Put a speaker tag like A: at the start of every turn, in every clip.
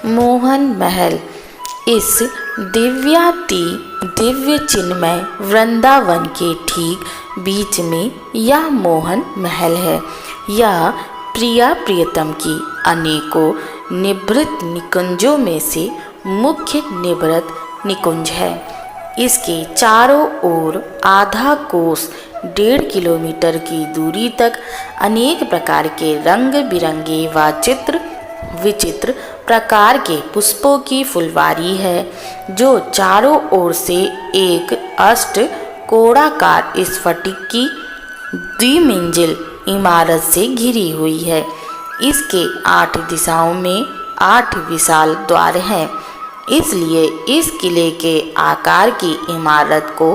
A: मोहन महल। इस दिव्य चिन्मय वृंदावन के ठीक बीच में यह मोहन महल है। यह प्रिया प्रियतम की अनेकों निभृत निकुंजों में से मुख्य निभृत निकुंज है। इसके चारों ओर आधा कोस 1.5 किलोमीटर की दूरी तक अनेक प्रकार के रंग बिरंगे व विचित्र प्रकार के पुष्पों की फुलवारी है, जो चारों ओर से एक अष्ट कोणाकार स्फटिक की द्विमंजिल इमारत से घिरी हुई है। इसके 8 दिशाओं में 8 विशाल द्वार हैं, इसलिए इस किले के आकार की इमारत को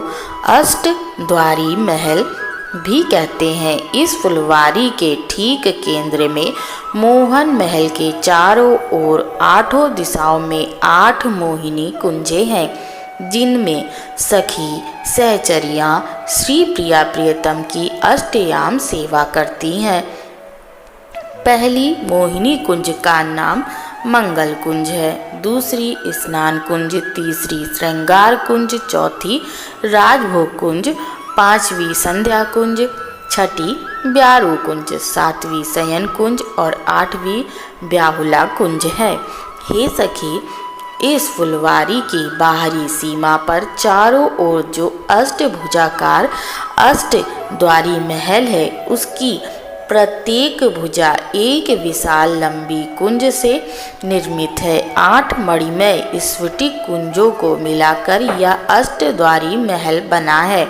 A: अष्टद्वारी महल भी कहते हैं। इस फुलवारी के ठीक केंद्र में मोहन महल के चारों ओर 8 दिशाओं में 8 मोहिनी कुंजें हैं, जिनमें सखी सहचरियां श्री प्रिया प्रियतम की अष्टयाम सेवा करती हैं। पहली मोहिनी कुंज का नाम मंगल कुंज है, दूसरी स्नान कुंज, तीसरी श्रृंगार कुंज, चौथी राजभोग कुंज, 5वीं संध्या कुंज, 6ठी ब्यारू कुंज, 7वीं शयन कुंज और 8वीं ब्याहुला कुंज है। हे सखी, इस फुलवारी की बाहरी सीमा पर चारों ओर जो अष्टभुजाकार अष्टद्वारी महल है, उसकी प्रत्येक भुजा एक विशाल लंबी कुंज से निर्मित है। 8 मणिमय स्फटिक कुंजों को मिलाकर यह अष्टद्वारी महल बना है।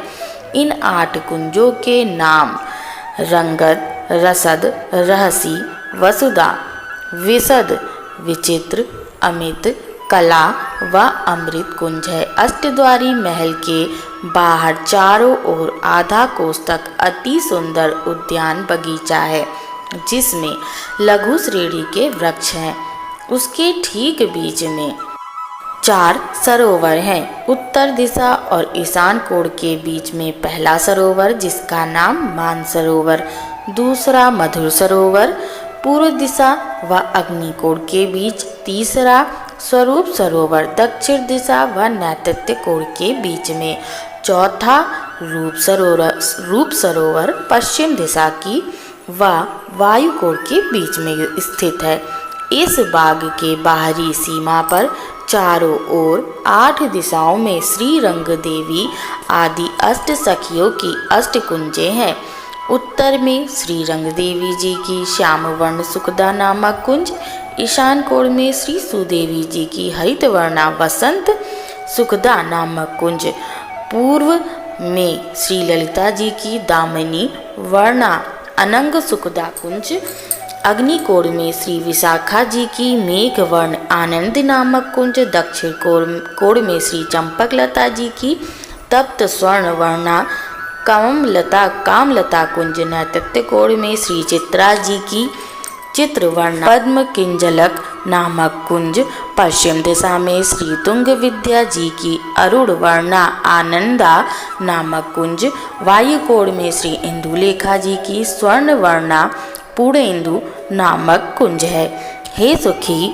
A: इन 8 कुंजों के नाम रंगद, रसद, रहसी, वसुधा, विशद, विचित्र, अमित, कला व अमृत कुंज है। अष्टद्वारी महल के बाहर चारों ओर आधा कोस तक अति सुंदर उद्यान बगीचा है, जिसमें लघु श्रेणी के वृक्ष हैं। उसके ठीक बीच में 4 सरोवर हैं। उत्तर दिशा और ईशान कोण के बीच में पहला सरोवर, जिसका नाम मानसरोवर, दूसरा मधुर सरोवर, पूर्व दिशा व अग्निकोण के बीच तीसरा स्वरूप सरोवर, दक्षिण दिशा व नैऋत्य कोण के बीच में चौथा रूप सरोवर, पश्चिम दिशा की व वायु कोण के बीच में स्थित है। इस बाग के बाहरी सीमा पर चारों ओर 8 दिशाओं में श्री रंग देवी आदि अष्ट सखियों की अष्ट कुंजें हैं। उत्तर में श्री रंग देवी जी की श्यामवर्ण सुखदा नामक कुंज, ईशान कोण में श्री सुदेवी जी की हरितवर्णा वसंत सुखदा नामक कुंज, पूर्व में श्री ललिता जी की दामिनी वर्णा अनंग सुखदा कुंज, अग्निकोण में श्री विशाखा जी की मेघवर्ण आनंद नामक कुंज, दक्षिण कोण में श्री चंपकलता जी की तप्त स्वर्ण वर्णा कामलता कुंज, नैऋत्य कोण में श्री चित्रा जी की चित्रवर्ण पद्म किंजलक नामक कुंज, पश्चिम दिशा में श्री तुंग विद्या जी की अरुण वर्णा आनंदा नामक कुंज, वायु कोण में श्री इंदुलेखा जी की स्वर्ण वर्णा पूर्णेंदु नामक कुंज है। हे सुखी,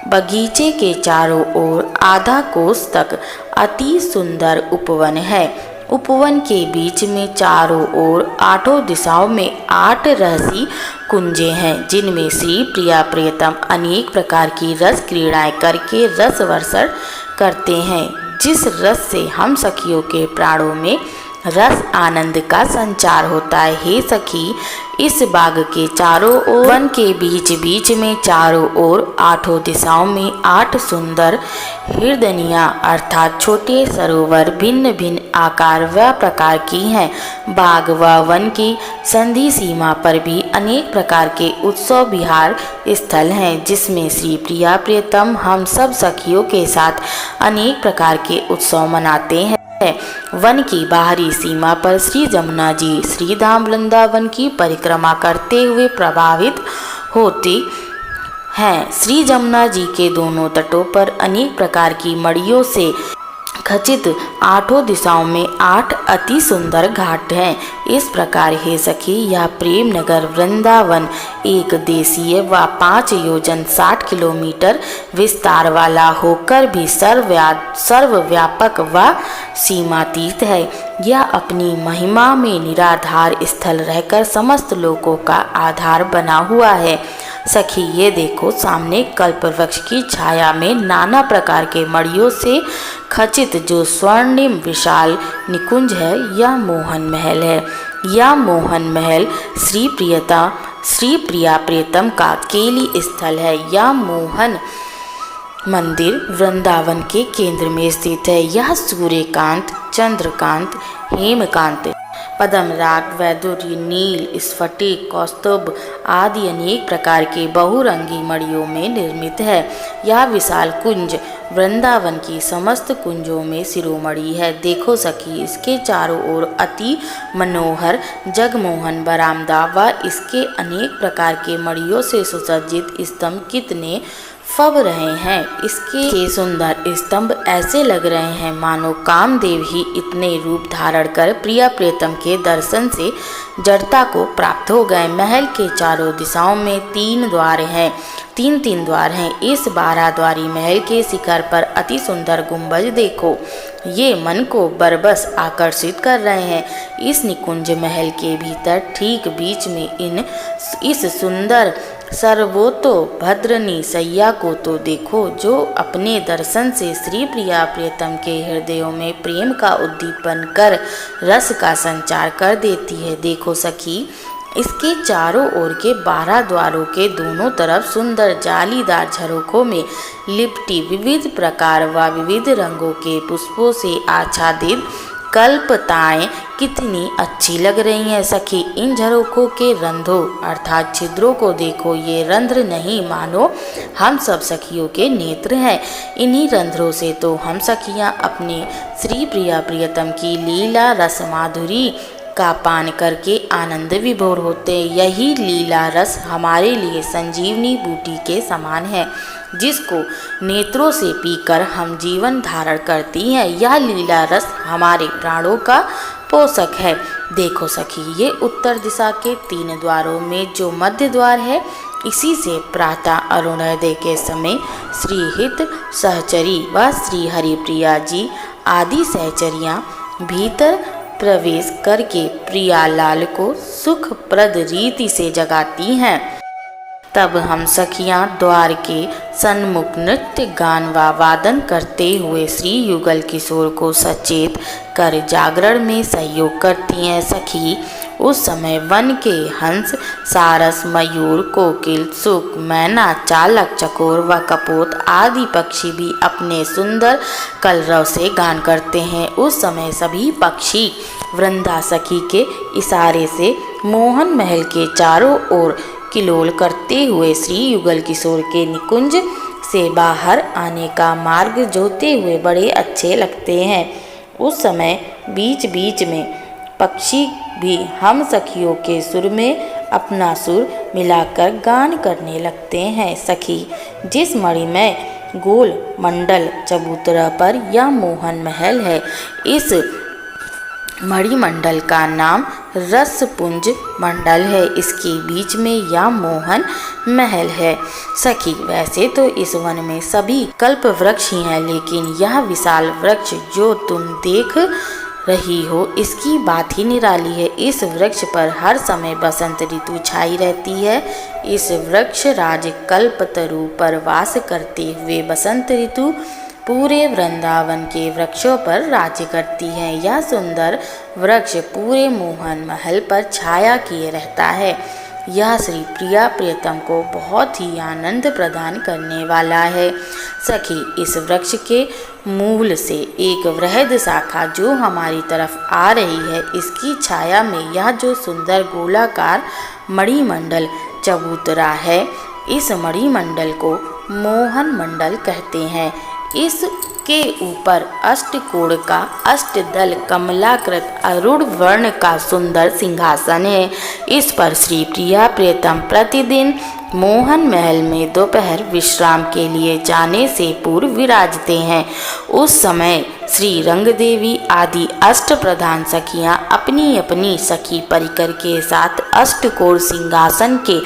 A: बगीचे के चारों ओर आधा कोस तक अति सुंदर उपवन है। उपवन के बीच में चारों ओर 8 दिशाओं में 8 रहसी कुंजें हैं, जिनमें श्री प्रिया प्रियतम अनेक प्रकार की रस क्रीड़ाएं करके रस वर्षण करते हैं, जिस रस से हम सखियों के प्राणों में रस आनंद का संचार होता है। हे सखी, इस बाग के चारों ओर वन के बीच में चारों ओर 8 दिशाओं में 8 सुंदर हिरदनियाँ अर्थात छोटे सरोवर भिन्न भिन्न आकार व प्रकार की हैं। बाग व वन की संधि सीमा पर भी अनेक प्रकार के उत्सव विहार स्थल हैं, जिसमें श्री प्रिया प्रियतम हम सब सखियों के साथ अनेक प्रकार के उत्सव मनाते हैं। वन की बाहरी सीमा पर श्री जमुना जी श्री धाम वृंदावन की परिक्रमा करते हुए प्रभावित होती हैं। श्री जमुना जी के दोनों तटों पर अनेक प्रकार की मड़ियों से खचित आठों दिशाओं में 8 अति सुंदर घाट हैं। इस प्रकार हे सखी, यह प्रेम नगर वृंदावन एक देशीय व 5 योजन 60 किलोमीटर विस्तार वाला होकर भी सर्वव्यापक व सीमातीत है। यह अपनी महिमा में निराधार स्थल रहकर समस्त लोकों का आधार बना हुआ है। सखी, ये देखो सामने कल्प वृक्ष की छाया में नाना प्रकार के मणियों से खचित जो स्वर्णिम विशाल निकुंज है, यह मोहन महल है। यह मोहन महल श्री प्रिया प्रियतम का केली स्थल है। यह मोहन मंदिर वृंदावन के केंद्र में स्थित है। यह सूर्यकांत, चंद्रकांत, हेमकांत, पद्मराग, वैदुर्य, नील, स्फटिक, कौस्तुभ आदि अनेक प्रकार के बहुरंगी मणियों में निर्मित है। यह विशाल कुंज वृंदावन की समस्त कुंजों में शिरोमणि है। देखो सखी, इसके चारों ओर अति मनोहर जगमोहन बरामदा व इसके अनेक प्रकार के मणियों से सुसज्जित स्तंभ कितने फब रहे हैं। इसके सुंदर स्तंभ ऐसे लग रहे हैं मानो कामदेव ही इतने रूप धारण कर प्रिया प्रियतम के दर्शन से जड़ता को प्राप्त हो गए। महल के चारों दिशाओं में 3 द्वार हैं, 3 द्वार हैं। इस 12 द्वारी महल के शिखर पर अति सुंदर गुंबज देखो, ये मन को बरबस आकर्षित कर रहे हैं। इस निकुंज महल के भीतर ठीक बीच में इस सुंदर सर्वतोभद्रनी सैया को तो देखो, जो अपने दर्शन से श्री प्रिया प्रियतम के हृदयों में प्रेम का उद्दीपन कर रस का संचार कर देती है। देखो सखी, इसके चारों ओर के 12 द्वारों के दोनों तरफ सुंदर जालीदार झरोखों में लिपटी विविध प्रकार व विविध रंगों के पुष्पों से आच्छादित कल्पताएं कितनी अच्छी लग रही हैं सखी। इन झरोखों के रंध्रों अर्थात छिद्रों को देखो, ये रंध्र नहीं मानो हम सब सखियों के नेत्र हैं। इन्हीं रंध्रों से तो हम सखियां अपने श्री प्रिया प्रियतम की लीला रस माधुरी का पान करके आनंद विभोर होते हैं। यही लीला रस हमारे लिए संजीवनी बूटी के समान है, जिसको नेत्रों से पीकर हम जीवन धारण करती हैं। यह लीला रस हमारे प्राणों का पोषक है। देखो सखी, ये उत्तर दिशा के 3 द्वारों में जो मध्य द्वार है, इसी से प्रातः अरुणोदय के समय श्री हित सहचरी व श्री हरिप्रिया जी आदि सहचरियाँ भीतर प्रवेश करके प्रियालाल को सुखप्रद रीति से जगाती हैं। तब हम सखियां द्वार के सन्मुख नृत्य गान व वादन करते हुए श्री युगल किशोर को सचेत कर जागरण में सहयोग करती हैं। सखी, उस समय वन के हंस, सारस, मयूर, कोकिल, सुक, मैना, चालक, चकोर व कपोत आदि पक्षी भी अपने सुंदर कलरव से गान करते हैं। उस समय सभी पक्षी वृंदा सखी के इशारे से मोहन महल के चारों ओर किलोल करते हुए श्री युगल किशोर के निकुंज से बाहर आने का मार्ग जोते हुए बड़े अच्छे लगते हैं। उस समय बीच बीच में पक्षी भी हम सखियों के सुर में अपना सुर मिलाकर गान करने लगते हैं। सखी, जिस मणि में गोल मंडल चबूतरा पर यह मोहन महल है, इस मणिमंडल का नाम रसपुंज मंडल है। इसके बीच में यह मोहन महल है। सखी, वैसे तो इस वन में सभी कल्प वृक्ष ही हैं, लेकिन यह विशाल वृक्ष जो तुम देख रही हो, इसकी बात ही निराली है। इस वृक्ष पर हर समय बसंत ऋतु छाई रहती है। इस वृक्ष राज कल्पतरु पर वास करते हुए बसंत ऋतु पूरे वृंदावन के वृक्षों पर राज्य करती है। यह सुंदर वृक्ष पूरे मोहन महल पर छाया किए रहता है। यह श्री प्रिया प्रियतम को बहुत ही आनंद प्रदान करने वाला है। सखी, इस वृक्ष के मूल से एक वृहद शाखा जो हमारी तरफ आ रही है, इसकी छाया में यह जो सुंदर गोलाकार मणिमंडल चबूतरा है, इस मणिमंडल को मोहन मंडल कहते हैं। इस के ऊपर अष्टकोण का अष्टदल कमलाकृत अरुण वर्ण का सुंदर सिंहासन है। इस पर श्री प्रिया प्रियतम प्रतिदिन मोहन महल में दोपहर विश्राम के लिए जाने से पूर्व विराजते हैं। उस समय श्री रंगदेवी आदि अष्ट प्रधान सखियां अपनी अपनी सखी परिकर के साथ अष्टकोण सिंहासन के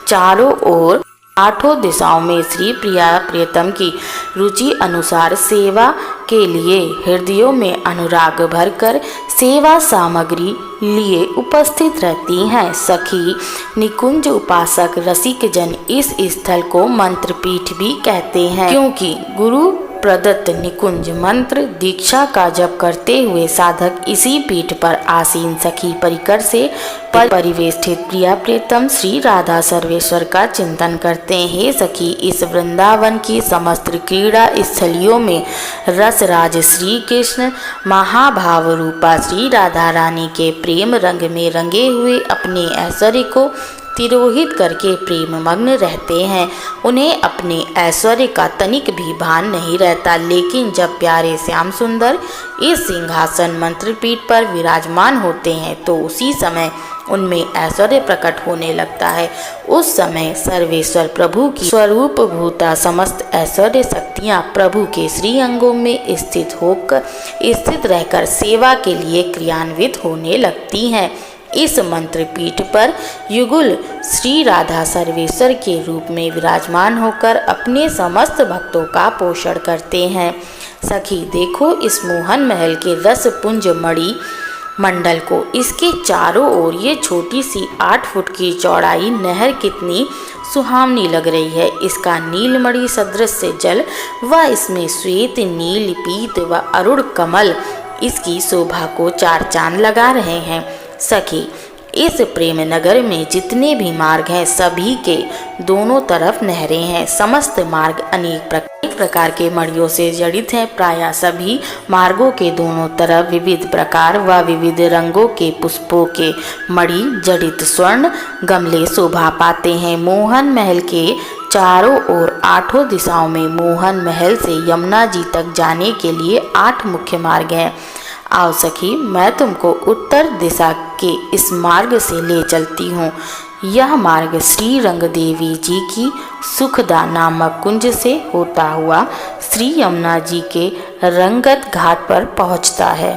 A: चारों ओर आठों दिशाओं में श्री प्रिया प्रियतम की रुचि अनुसार सेवा के लिए हृदयों में अनुराग भरकर सेवा सामग्री लिए उपस्थित रहती हैं। सखी निकुंज उपासक रसिक जन इस स्थल को मंत्रपीठ भी कहते हैं, क्योंकि गुरु प्रदत्त निकुंज मंत्र दीक्षा का जप करते हुए साधक इसी पीठ पर आसीन सखी परिकर से परिवेष्टित प्रिया प्रियतम श्री राधा सर्वेश्वर का चिंतन करते हैं। हे सखी, इस वृंदावन की समस्त क्रीड़ा स्थलियों में रसराज श्री कृष्ण महाभाव रूपा श्री राधा रानी के प्रेम रंग में रंगे हुए अपने ऐश्वर्य को तिरोहित करके प्रेम मग्न रहते हैं। उन्हें अपने ऐश्वर्य का तनिक भी भान नहीं रहता, लेकिन जब प्यारे श्याम सुंदर इस सिंहासन मंत्रपीठ पर विराजमान होते हैं तो उसी समय उनमें ऐश्वर्य प्रकट होने लगता है। उस समय सर्वेश्वर प्रभु की स्वरूप भूता समस्त ऐश्वर्य शक्तियाँ प्रभु के श्री अंगों में स्थित रहकर सेवा के लिए क्रियान्वित होने लगती हैं। इस मंत्रपीठ पर युगुल श्री राधा सर्वेश्वर के रूप में विराजमान होकर अपने समस्त भक्तों का पोषण करते हैं। सखी देखो, इस मोहन महल के रस पुंज मणि मंडल को, इसके चारों ओर ये छोटी सी 8 फुट की चौड़ाई नहर कितनी सुहावनी लग रही है। इसका नीलमणि सदृश जल व इसमें श्वेत नील पीत व अरुण कमल इसकी शोभा को 4 चांद लगा रहे हैं। सखी, इस प्रेम नगर में जितने भी मार्ग हैं सभी के दोनों तरफ नहरें हैं। समस्त मार्ग अनेक प्रकार के मणियों से जड़ित हैं। प्रायः सभी मार्गों के दोनों तरफ विविध प्रकार व विविध रंगों के पुष्पों के मणि जड़ित स्वर्ण गमले शोभा पाते हैं। मोहन महल के चारों ओर 8 दिशाओं में मोहन महल से यमुना जी तक जाने के लिए 8 मुख्य मार्ग हैं। आओ सखी, मैं तुमको उत्तर दिशा के इस मार्ग से ले चलती हूँ। यह मार्ग श्री रंगदेवी जी की सुखदा नामक कुंज से होता हुआ श्री यमुना जी के रंगत घाट पर पहुँचता है।